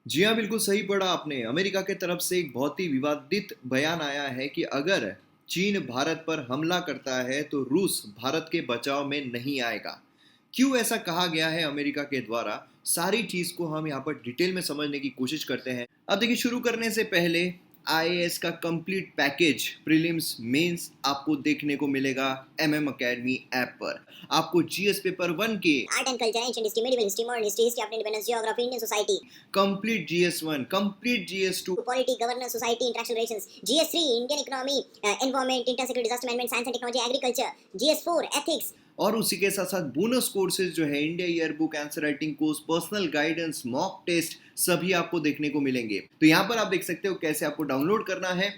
जी हाँ, बिल्कुल सही पढ़ा आपने। अमेरिका के तरफ से एक बहुत ही विवादित बयान आया है कि अगर चीन भारत पर हमला करता है तो रूस भारत के बचाव में नहीं आएगा। क्यों ऐसा कहा गया है अमेरिका के द्वारा? सारी चीज़ को हम यहाँ पर डिटेल में समझने की कोशिश करते हैं। अब देखिए, शुरू करने से पहले आईएएस का कंप्लीट पैकेज प्रीलिम्स मेंस आपको देखने को मिलेगा एमएम अकेडमी ऐप पर। आपको जीएस पेपर 1 के art and culture, ancient history, medieval history, modern history, history of independence, geography, Indian society, complete GS 1, complete GS 2, polity, governance, society, international relations, GS 3, Indian economy, environment, inter security, disaster management, science and technology, agriculture, GS 4, ethics, और उसी के साथ साथ bonus courses जो है India year book, answer writing course, personal guidance, mock test, सभी आपको देखने को मिलेंगे। तो यहाँ पर आप देख सकते हो कैसे आपको डाउनलोड करना है।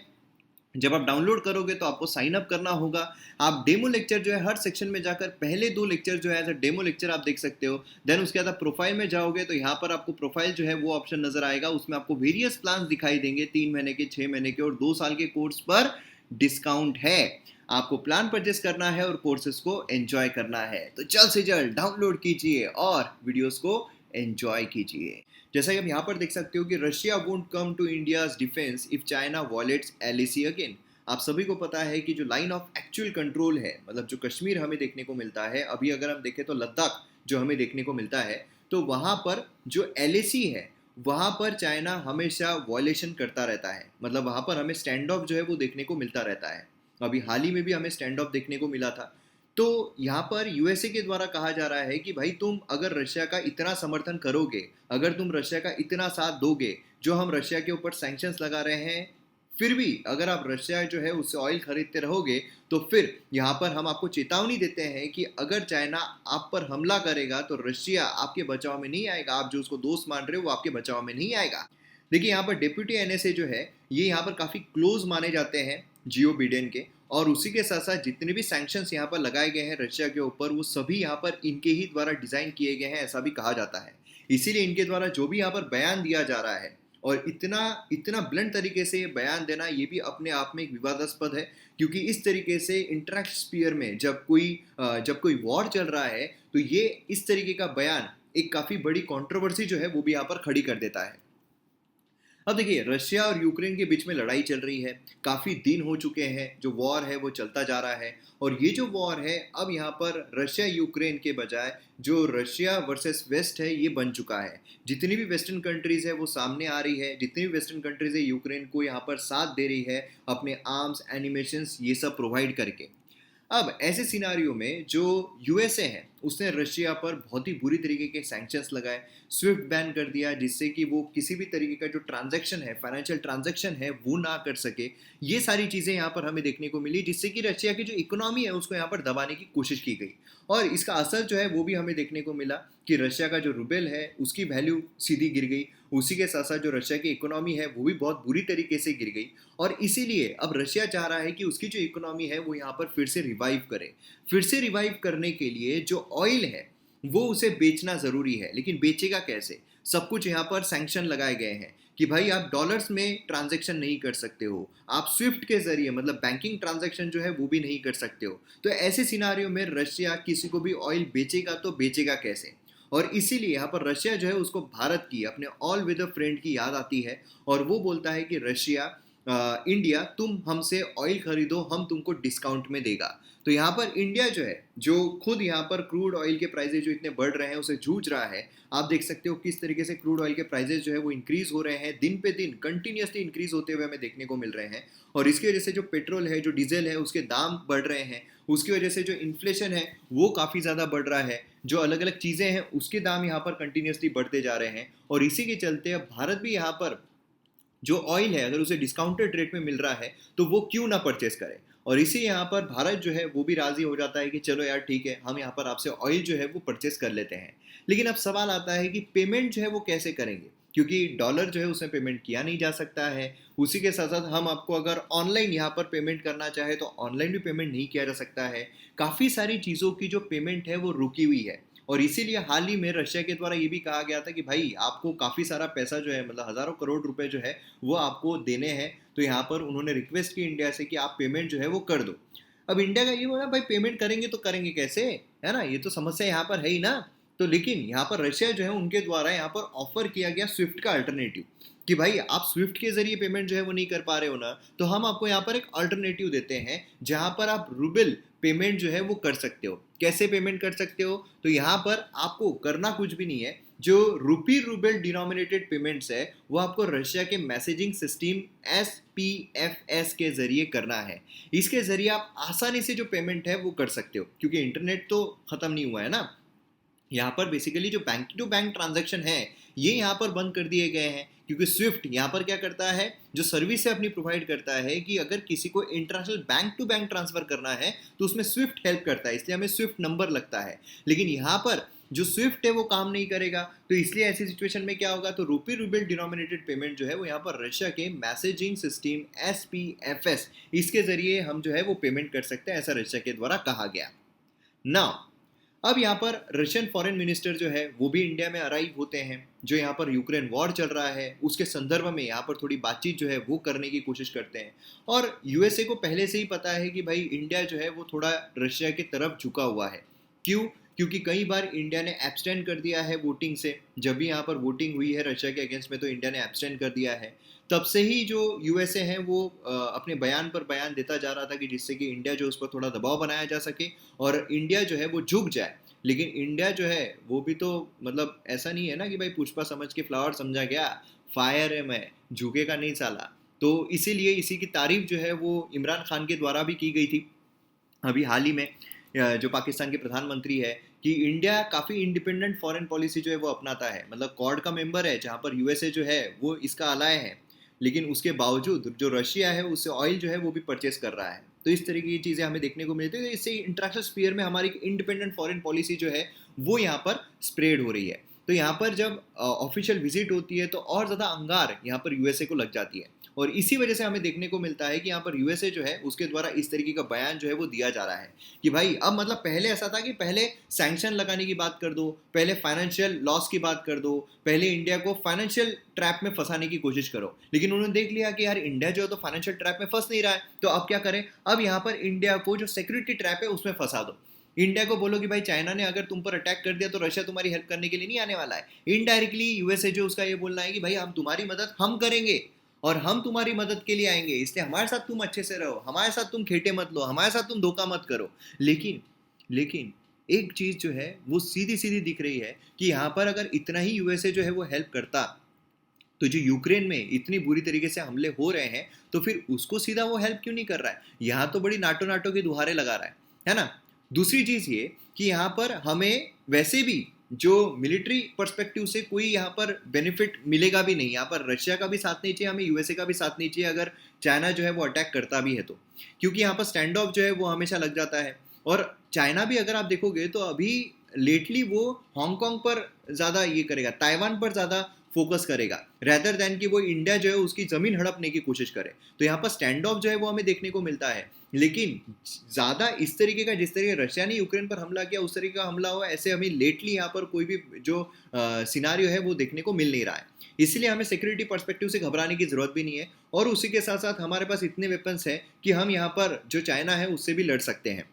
जब आप डाउनलोड करोगे तो आपको साइन अप करना होगा। आप डेमो लेक्चर जो है हर सेक्शन में जाकर पहले 2 लेक्चर जो है एज अ डेमो लेक्चर आप देख सकते हो। देन उसके बाद आप प्रोफाइल में जाओगे तो यहाँ पर आपको प्रोफाइल जो है वो ऑप्शन नजर आएगा। उसमें आपको वेरियस प्लान दिखाई देंगे, 3 महीने के, 6 महीने के और 2 साल के कोर्स पर डिस्काउंट है। आपको प्लान परचेस करना है और कोर्सेज को एंजॉय करना है, तो जल्द से जल्द डाउनलोड कीजिए और वीडियोस को एंजॉय कीजिए। जैसा कि आप यहाँ पर देख सकते हो कि Russia won't come to India's defence if China violates LAC again. आप सभी को पता है कि जो लाइन ऑफ एक्चुअल कंट्रोल है, मतलब जो कश्मीर हमें देखने को मिलता है, अभी अगर हम देखें तो लद्दाख जो हमें देखने को मिलता है, तो वहाँ पर जो एलएसी है वहाँ पर चाइना हमेशा वॉयलेशन करता रहता है। मतलब वहाँ पर हमें स्टैंड ऑफ जो है वो देखने को मिलता रहता है। अभी हाल ही में भी हमें स्टैंड ऑफ देखने को मिला था। तो यहाँ पर यूएसए के द्वारा कहा जा रहा है कि भाई तुम अगर रशिया का इतना समर्थन करोगे, अगर तुम रशिया का इतना साथ दोगे, जो हम रशिया के ऊपर सैंक्शंस लगा रहे हैं, फिर भी अगर आप रशिया जो है उससे ऑयल खरीदते रहोगे, तो फिर यहाँ पर हम आपको चेतावनी देते हैं कि अगर चाइना आप पर हमला करेगा तो रशिया आपके बचाव में नहीं आएगा। आप जो उसको दोस्त मान रहे हो वो आपके बचाव में नहीं आएगा। देखिए, यहाँ पर डिप्यूटी एनएसए जो है ये यहाँ पर काफ़ी क्लोज माने जाते हैं जियो बिडेन के। और उसी के साथ साथ जितने भी सैंक्शंस यहाँ पर लगाए गए हैं रशिया के ऊपर, वो सभी यहाँ पर इनके ही द्वारा डिज़ाइन किए गए हैं, ऐसा भी कहा जाता है। इसीलिए इनके द्वारा जो भी यहाँ पर बयान दिया जा रहा है, और इतना इतना ब्लंट तरीके से ये बयान देना, ये भी अपने आप में एक विवादास्पद है। क्योंकि इस तरीके से इंटरनेशनल स्फीयर में जब कोई वॉर चल रहा है, तो ये इस तरीके का बयान एक काफ़ी बड़ी कंट्रोवर्सी जो है वो भी यहाँ पर खड़ी कर देता है। अब देखिए, रशिया और यूक्रेन के बीच में लड़ाई चल रही है, काफ़ी दिन हो चुके हैं, जो वॉर है वो चलता जा रहा है। और ये जो वॉर है अब यहाँ पर रशिया यूक्रेन के बजाय जो रशिया वर्सेस वेस्ट है ये बन चुका है। जितनी भी वेस्टर्न कंट्रीज़ है वो सामने आ रही है, जितनी भी वेस्टर्न कंट्रीज़ है यूक्रेन को यहाँ पर साथ दे रही है अपने आर्म्स, एनिमेशंस ये सब प्रोवाइड करके। अब ऐसे सिनारियो में जो यूएसए है उसने रशिया पर बहुत ही बुरी तरीके के सैंक्शंस लगाए, स्विफ्ट बैन कर दिया, जिससे कि वो किसी भी तरीके का जो ट्रांजैक्शन है, फाइनेंशियल ट्रांजैक्शन है, वो ना कर सके। ये सारी चीज़ें यहाँ पर हमें देखने को मिली, जिससे कि रशिया की जो इकोनॉमी है उसको यहाँ पर दबाने की कोशिश की गई। और इसका असर जो है वो भी हमें देखने को मिला कि रशिया का जो रूबल है उसकी वैल्यू सीधी गिर गई। उसी के साथ साथ जो रशिया की इकोनॉमी है वो भी बहुत बुरी तरीके से गिर गई। और इसीलिए अब रशिया चाह रहा है कि उसकी जो इकोनॉमी है वो यहाँ पर फिर से रिवाइव करे। फिर से रिवाइव करने के लिए जो ऑयल है वो उसे बेचना ज़रूरी है, लेकिन बेचेगा कैसे? सब कुछ यहाँ पर सैंक्शन लगाए गए हैं कि भाई आप डॉलर्स में ट्रांजैक्शन नहीं कर सकते हो, आप स्विफ्ट के जरिए मतलब बैंकिंग ट्रांजैक्शन जो है वो भी नहीं कर सकते हो। तो ऐसे सिनारियों में रशिया किसी को भी ऑयल बेचेगा तो बेचेगा कैसे? और इसीलिए यहाँ पर रशिया जो है उसको भारत की, अपने ऑल वेदर फ्रेंड की याद आती है। और वो बोलता है कि रशिया, इंडिया, तुम हमसे ऑयल खरीदो, हम तुमको डिस्काउंट में देगा। तो यहाँ पर इंडिया जो है, जो खुद यहाँ पर क्रूड ऑयल के प्राइजेज जो इतने बढ़ रहे हैं उसे जूझ रहा है। आप देख सकते हो किस तरीके से क्रूड ऑयल के प्राइजेज जो है वो इंक्रीज हो रहे हैं, दिन पे दिन कंटिन्यूसली इंक्रीज होते हुए हमें देखने को मिल रहे हैं। और इसकी वजह से जो पेट्रोल है, जो डीजल है, उसके दाम बढ़ रहे हैं। उसकी वजह से जो इन्फ्लेशन है वो काफ़ी ज़्यादा बढ़ रहा है। जो अलग अलग चीज़ें हैं उसके दाम यहाँ पर कंटिन्यूसली बढ़ते जा रहे हैं। और इसी के चलते अब भारत भी यहाँ पर जो ऑयल है अगर उसे डिस्काउंटेड रेट में मिल रहा है तो वो क्यों ना परचेस करे। और इसी यहाँ पर भारत जो है वो भी राजी हो जाता है कि चलो यार ठीक है, हम यहाँ पर आपसे ऑयल जो है वो परचेस कर लेते हैं। लेकिन अब सवाल आता है कि पेमेंट जो है वो कैसे करेंगे, क्योंकि डॉलर जो है उसमें पेमेंट किया नहीं जा सकता है। उसी के साथ साथ हम आपको अगर ऑनलाइन यहाँ पर पेमेंट करना चाहे तो ऑनलाइन भी पेमेंट नहीं किया जा सकता है। काफ़ी सारी चीज़ों की जो पेमेंट है वो रुकी हुई है। और इसीलिए हाल ही में रशिया के द्वारा ये भी कहा गया था कि भाई आपको काफ़ी सारा पैसा जो है, मतलब हज़ारों करोड़ रुपए जो है वो आपको देने हैं। तो यहाँ पर उन्होंने रिक्वेस्ट की इंडिया से कि आप पेमेंट जो है वो कर दो। अब इंडिया का ये बोला भाई पेमेंट करेंगे तो करेंगे कैसे, है ना? ये तो समस्या यहाँ पर है ही ना। तो लेकिन यहाँ पर रशिया जो है उनके द्वारा यहाँ पर ऑफर किया गया स्विफ्ट का अल्टरनेटिव कि भाई आप स्विफ्ट के जरिए पेमेंट जो है वो नहीं कर पा रहे हो ना, तो हम आपको यहाँ पर एक अल्टरनेटिव देते हैं जहाँ पर आप रूबल पेमेंट जो है वो कर सकते हो। कैसे पेमेंट कर सकते हो? तो यहाँ पर आपको करना कुछ भी नहीं है, जो रूपी रूबल डिनोमिनेटेड पेमेंट्स है वो आपको रशिया के मैसेजिंग सिस्टम SPFS के जरिए करना है। इसके जरिए आप आसानी से जो पेमेंट है वो कर सकते हो, क्योंकि इंटरनेट तो खत्म नहीं हुआ है ना। यहाँ पर बेसिकली जो बैंक टू बैंक ट्रांजैक्शन है ये यहाँ पर बंद कर दिए गए हैं, क्योंकि स्विफ्ट यहाँ पर क्या करता है, जो सर्विस है अपनी प्रोवाइड करता है कि अगर किसी को international bank to bank transfer करना है तो उसमें स्विफ्ट हेल्प करता है, इसलिए हमें स्विफ्ट नंबर लगता है। लेकिन यहाँ पर जो स्विफ्ट है वो काम नहीं करेगा, तो इसलिए ऐसी सिचुएशन में क्या होगा, तो रूपी रूबल डिनोमिनेटेड पेमेंट जो है वो यहाँ पर रशिया के मैसेजिंग सिस्टम SPFS इसके जरिए हम जो है वो पेमेंट कर सकते हैं, ऐसा रशिया के द्वारा कहा गया। नाउ अब यहाँ पर रशियन फॉरेन मिनिस्टर जो है वो भी इंडिया में अराइव होते हैं, जो यहाँ पर यूक्रेन वॉर चल रहा है उसके संदर्भ में यहाँ पर थोड़ी बातचीत जो है वो करने की कोशिश करते हैं। और यूएसए को पहले से ही पता है कि भाई इंडिया जो है वो थोड़ा रशिया की तरफ झुका हुआ है। क्यों? क्योंकि कई बार इंडिया ने एब्सटेंड कर दिया है वोटिंग से। जब भी यहाँ पर वोटिंग हुई है रशिया के अगेंस्ट में तो इंडिया ने एब्सटेंड कर दिया है। तब से ही जो यूएसए है वो अपने बयान पर बयान देता जा रहा था कि जिससे कि इंडिया जो उस पर थोड़ा दबाव बनाया जा सके और इंडिया जो है वो झुक जाए। लेकिन इंडिया जो है वो भी तो मतलब ऐसा नहीं है ना कि भाई पुष्पा समझ के फ्लावर समझा गया, फायर है मैं, झुकेगा नहीं साला। तो इसीलिए इसी की तारीफ जो है वो इमरान खान के द्वारा भी की गई थी अभी हाल ही में, जो पाकिस्तान के प्रधानमंत्री है, कि इंडिया काफ़ी इंडिपेंडेंट फॉरेन पॉलिसी जो है वो अपनाता है। मतलब क्वाड का मेंबर है जहाँ पर यूएसए जो है वो इसका अलाय है, लेकिन उसके बावजूद जो रशिया है उससे ऑयल जो है वो भी परचेस कर रहा है। तो इस तरीके की चीज़ें हमें देखने को मिलती है। तो इससे इंटरनेशनल स्फीयर में हमारी इंडिपेंडेंट फॉरेन पॉलिसी जो है वो यहाँ पर स्प्रेड हो रही है। तो यहाँ पर जब ऑफिशियल विजिट होती है तो और ज़्यादा अंगार यहाँ पर यूएसए को लग जाती है, और इसी वजह से हमें देखने को मिलता है कि यहाँ पर यूएसए जो है उसके द्वारा इस तरीके का बयान जो है वो दिया जा रहा है कि भाई अब मतलब पहले ऐसा था कि पहले सैंक्शन लगाने की बात कर दो, पहले फाइनेंशियल लॉस की बात कर दो, पहले इंडिया को फाइनेंशियल ट्रैप में फंसाने की कोशिश करो। लेकिन उन्होंने देख लिया कि यार इंडिया जो है तो फाइनेंशियल ट्रैप में फंस नहीं रहा है, तो अब क्या करें, अब यहाँ पर इंडिया को जो सिक्योरिटी ट्रैप है उसमें फंसा दो। इंडिया को बोलो कि भाई चाइना ने अगर तुम पर अटैक कर दिया तो रशिया तुम्हारी हेल्प करने के लिए नहीं आने वाला है। इनडायरेक्टली यूएसए जो उसका ये बोलना है कि भाई हम तुम्हारी मदद हम करेंगे और हम तुम्हारी मदद के लिए आएंगे, इसलिए हमारे साथ तुम अच्छे से रहो, हमारे साथ तुम खेटे मत लो, हमारे साथ तुम धोखा मत करो। लेकिन एक चीज जो है वो सीधी सीधी दिख रही है कि यहाँ पर अगर इतना ही यूएसए जो है वो हेल्प करता तो जो यूक्रेन में इतनी बुरी तरीके से हमले हो रहे हैं तो फिर उसको सीधा वो हेल्प क्यों नहीं कर रहा है? यहाँ तो बड़ी नाटो नाटो के दुहारे लगा रहा है ना। दूसरी चीज ये कि यहाँ पर हमें वैसे भी जो मिलिट्री पर्सपेक्टिव से कोई यहाँ पर बेनिफिट मिलेगा भी नहीं। यहाँ पर रशिया का भी साथ नहीं चाहिए, हमें यूएसए का भी साथ नहीं चाहिए अगर चाइना जो है वो अटैक करता भी है तो, क्योंकि यहाँ पर स्टैंड ऑफ जो है वो हमेशा लग जाता है। और चाइना भी अगर आप देखोगे तो अभी लेटली वो हांगकांग पर ज़्यादा ये करेगा, ताइवान पर ज़्यादा फोकस करेगा रेदर देन कि वो इंडिया जो है उसकी ज़मीन हड़पने की कोशिश करे। तो यहाँ पर स्टैंड ऑफ जो है वो हमें देखने को मिलता है। लेकिन ज़्यादा इस तरीके का जिस तरीके रशिया ने यूक्रेन पर हमला किया उस तरीके का हमला हुआ ऐसे हमें लेटली यहाँ पर कोई भी जो सिनारियो है वो देखने को मिल नहीं रहा है। इसलिए हमें सिक्योरिटी पर्सपेक्टिव से घबराने की ज़रूरत भी नहीं है, और उसी के साथ साथ हमारे पास इतने वेपन्स हैं कि हम यहाँ पर जो चाइना है उससे भी लड़ सकते हैं।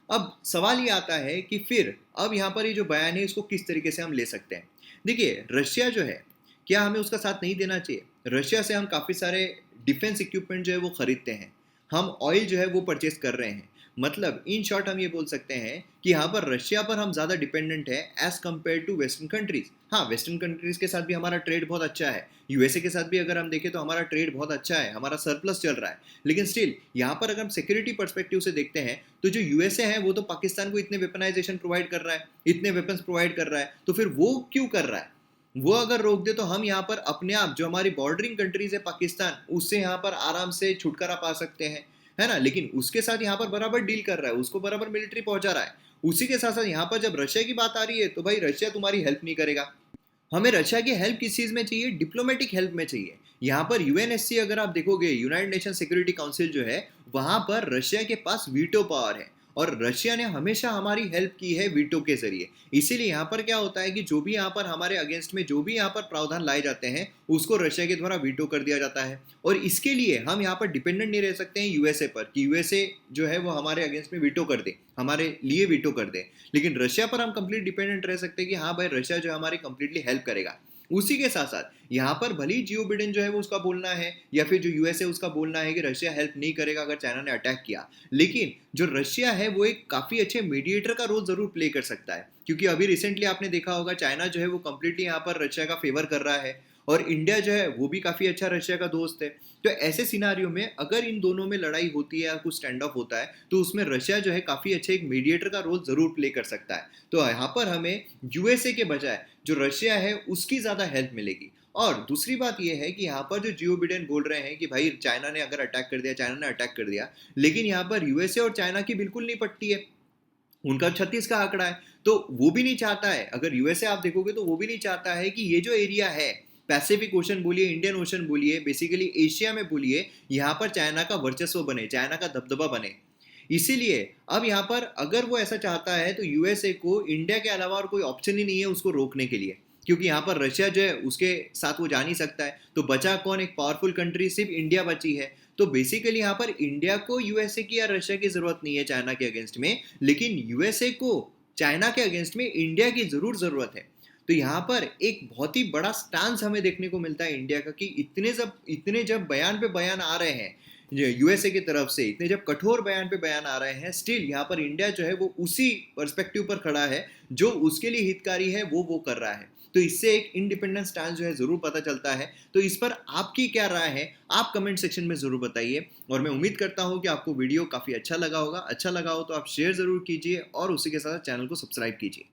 अब सवाल ये आता है कि फिर अब यहाँ पर ये जो बयान है इसको किस तरीके से हम ले सकते हैं। देखिए रशिया जो है क्या हमें उसका साथ नहीं देना चाहिए? रशिया से हम काफ़ी सारे डिफेंस इक्विपमेंट जो है वो खरीदते हैं, हम ऑयल जो है वो परचेस कर रहे हैं। मतलब इन शॉर्ट हम ये बोल सकते हैं कि यहाँ पर रशिया पर हम ज़्यादा डिपेंडेंट है as compared to western countries. हाँ, वेस्टर्न कंट्रीज़ के साथ भी हमारा ट्रेड बहुत अच्छा है, यूएसए के साथ भी अगर हम देखें तो हमारा ट्रेड बहुत अच्छा है, हमारा सरप्लस चल रहा है। लेकिन स्टिल यहाँ पर अगर हम सिक्योरिटी पर्सपेक्टिव से देखते हैं तो जो यूएसए है वो तो पाकिस्तान को इतने वेपनाइजेशन प्रोवाइड कर रहा है, इतने वेपन्स प्रोवाइड कर रहा है, तो फिर वो क्यों कर रहा है? वो अगर रोक दे तो हम यहाँ पर अपने आप जो हमारी बॉर्डरिंग कंट्रीज है पाकिस्तान उससे यहाँ पर आराम से छुटकारा पा सकते हैं, है ना। लेकिन उसके साथ यहाँ पर बराबर डील कर रहा है, उसको बराबर मिलिट्री पहुंचा रहा है। उसी के साथ साथ यहाँ पर जब रशिया की बात आ रही है तो भाई रशिया तुम्हारी हेल्प नहीं करेगा। हमें रशिया की हेल्प किस चीज़ में चाहिए? डिप्लोमेटिक हेल्प में चाहिए। यहाँ पर यूएनएससी अगर आप देखोगे यूनाइटेड नेशन सिक्योरिटी काउंसिल जो है वहाँ पर रशिया के पास वीटो पावर है, और रशिया ने हमेशा हमारी हेल्प की है वीटो के जरिए। इसीलिए यहाँ पर क्या होता है कि जो भी यहाँ पर हमारे अगेंस्ट में जो भी यहाँ पर प्रावधान लाए जाते हैं उसको रशिया के द्वारा वीटो कर दिया जाता है। और इसके लिए हम यहाँ पर डिपेंडेंट नहीं रह सकते हैं यूएसए पर कि यूएसए जो है वो हमारे अगेंस्ट में वीटो कर दे, हमारे लिए वीटो कर दे। लेकिन रशिया पर हम कंप्लीट डिपेंडेंट रह सकते हैं कि हाँ भाई रशिया जो है हमारी कंप्लीटली हेल्प करेगा। उसी के साथ साथ यहाँ पर भले ही जियो बिडेन जो है वो उसका बोलना है या फिर जो यूएसए उसका बोलना है कि रशिया हेल्प नहीं करेगा अगर चाइना ने अटैक किया, लेकिन जो रशिया है वो एक काफी अच्छे मीडिएटर का रोल जरूर प्ले कर सकता है। क्योंकि अभी रिसेंटली आपने देखा होगा चाइना जो है वो कंप्लीटली यहाँ पर रशिया का फेवर कर रहा है और इंडिया जो है वो भी काफी अच्छा रशिया का दोस्त है। तो ऐसे सिनारियो में अगर इन दोनों में लड़ाई होती है या कुछ स्टैंड ऑफ होता है तो उसमें रशिया जो है काफी अच्छे एक मीडिएटर का रोल जरूर प्ले कर सकता है। तो यहाँ पर हमें यूएसए के बजाय जो रशिया है उसकी ज्यादा हेल्प मिलेगी। और दूसरी बात यह है कि यहाँ पर जो जियो बिडेन बोल रहे हैं कि भाई चाइना ने अगर अटैक कर दिया, चाइना ने अटैक कर दिया, लेकिन यहाँ पर यूएसए और चाइना की बिल्कुल नहीं पटती है। उनका 36 का आंकड़ा है, तो वो भी नहीं चाहता है, अगर यूएसए आप देखोगे तो वो भी नहीं चाहता है कि ये जो एरिया है, पैसिफिक ओशन बोलिए, इंडियन ओशन बोलिए, बेसिकली एशिया में बोलिए, यहाँ पर चाइना का वर्चस्व बने, चाइना का दबदबा बने। इसीलिए अब यहाँ पर अगर वो ऐसा चाहता है तो यूएसए को इंडिया के अलावा और कोई ऑप्शन ही नहीं है उसको रोकने के लिए, क्योंकि यहाँ पर रशिया जो है उसके साथ वो जा नहीं सकता है। तो बचा कौन? एक पावरफुल कंट्री सिर्फ इंडिया बची है। तो बेसिकली यहाँ पर इंडिया को यूएसए की या रशिया की जरूरत नहीं है चाइना के अगेंस्ट में, लेकिन यूएसए को चाइना के अगेंस्ट में इंडिया की जरूर जरूरत है। तो यहाँ पर एक बहुत ही बड़ा स्टांस हमें देखने को मिलता है इंडिया का कि इतने जब बयान पे बयान आ रहे हैं यूएसए की तरफ से, इतने जब कठोर बयान पे बयान आ रहे हैं, स्टिल यहाँ पर इंडिया जो है वो उसी पर्सपेक्टिव पर खड़ा है जो उसके लिए हितकारी है, वो कर रहा है। तो इससे एक इंडिपेंडेंट स्टैंड जो है जरूर पता चलता है। तो इस पर आपकी क्या राय है आप कमेंट सेक्शन में जरूर बताइए। और मैं उम्मीद करता हूँ कि आपको वीडियो काफी अच्छा लगा होगा। अच्छा लगा हो तो आप शेयर जरूर कीजिए और उसी के साथ चैनल को सब्सक्राइब कीजिए।